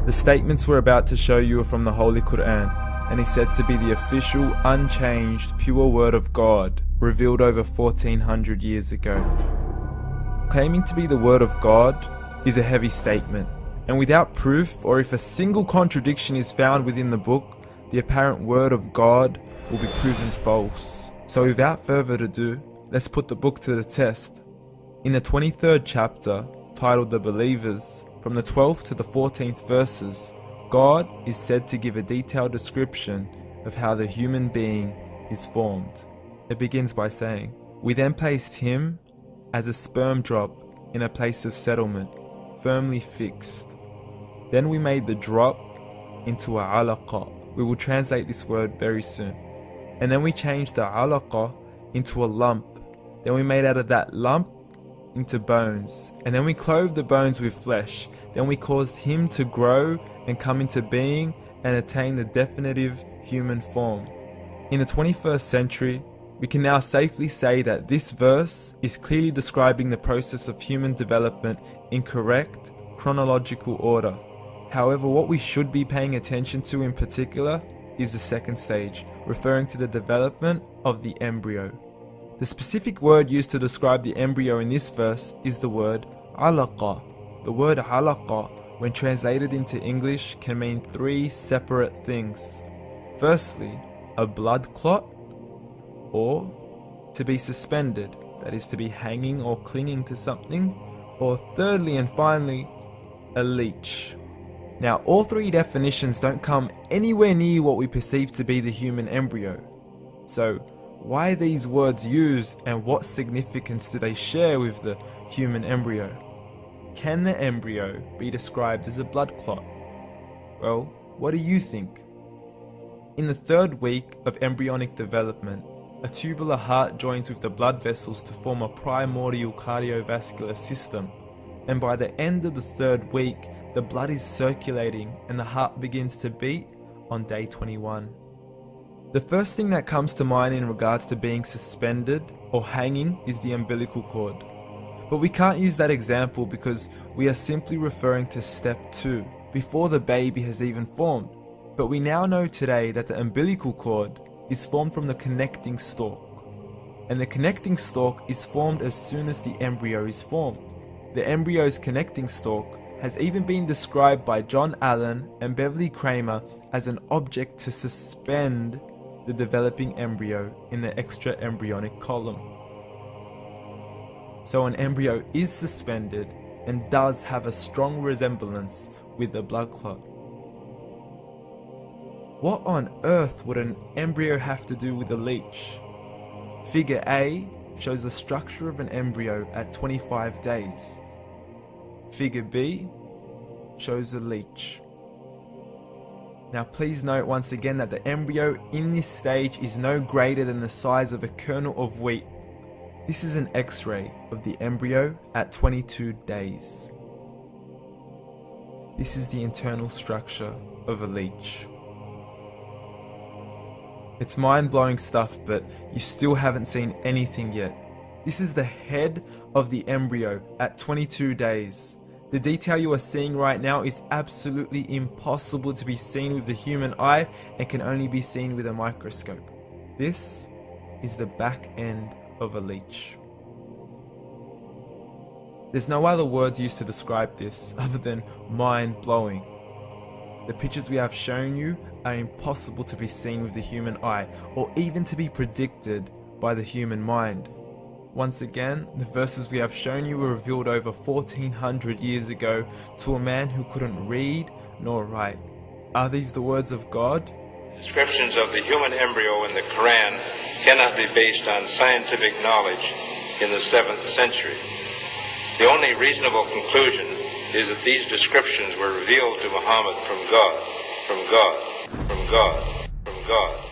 The statements we're about to show you are from the Holy Quran, and is said to be the official, unchanged, pure word of God, revealed over 1400 years ago. Claiming to be the word of God is a heavy statement, and without proof, or if a single contradiction is found within the book, the apparent word of God will be proven false. So without further ado, let's put the book to the test. In the 23rd chapter, titled The Believers, from the 12th to the 14th verses, God is said to give a detailed description of how the human being is formed. It begins by saying, "We then placed him as a sperm drop in a place of settlement, firmly fixed. Then we made the drop into a alaqa." We will translate this word very soon. "And then we changed the alaqa into a lump. Then we made out of that lump into bones. And then we clothed the bones with flesh. Then we caused him to grow and come into being and attain the definitive human form." In the 21st century, we can now safely say that this verse is clearly describing the process of human development in correct chronological order. However, what we should be paying attention to in particular is the second stage, referring to the development of the embryo. The specific word used to describe the embryo in this verse is the word alaqa. The word alaqa, when translated into English, can mean three separate things. Firstly, a blood clot, or to be suspended, that is to be hanging or clinging to something, or thirdly and finally, a leech. Now, all three definitions don't come anywhere near what we perceive to be the human embryo. So, why are these words used, and what significance do they share with the human embryo? Can the embryo be described as a blood clot? Well, what do you think? In the third week of embryonic development, a tubular heart joins with the blood vessels to form a primordial cardiovascular system, and by the end of the third week, the blood is circulating and the heart begins to beat on day 21. The first thing that comes to mind in regards to being suspended or hanging is the umbilical cord. But we can't use that example because we are simply referring to step 2, before the baby has even formed. But we now know today that the umbilical cord is formed from the connecting stalk. And the connecting stalk is formed as soon as the embryo is formed. The embryo's connecting stalk has even been described by John Allen and Beverly Kramer as an object to suspend the developing embryo in the extra-embryonic column. So an embryo is suspended and does have a strong resemblance with a blood clot. What on earth would an embryo have to do with a leech? Figure A shows the structure of an embryo at 25 days. Figure B shows a leech. Now please note once again that the embryo in this stage is no greater than the size of a kernel of wheat. This is an X-ray of the embryo at 22 days. This is the internal structure of a leech. It's mind-blowing stuff, but you still haven't seen anything yet. This is the head of the embryo at 22 days. The detail you are seeing right now is absolutely impossible to be seen with the human eye and can only be seen with a microscope. This is the back end of a leech. There's no other words used to describe this other than mind-blowing. The pictures we have shown you are impossible to be seen with the human eye or even to be predicted by the human mind. Once again, the verses we have shown you were revealed over 1400 years ago to a man who couldn't read nor write. Are these the words of God? Descriptions of the human embryo in the Quran cannot be based on scientific knowledge in the 7th century. The only reasonable conclusion is that these descriptions were revealed to Muhammad from God, from God, from God, from God.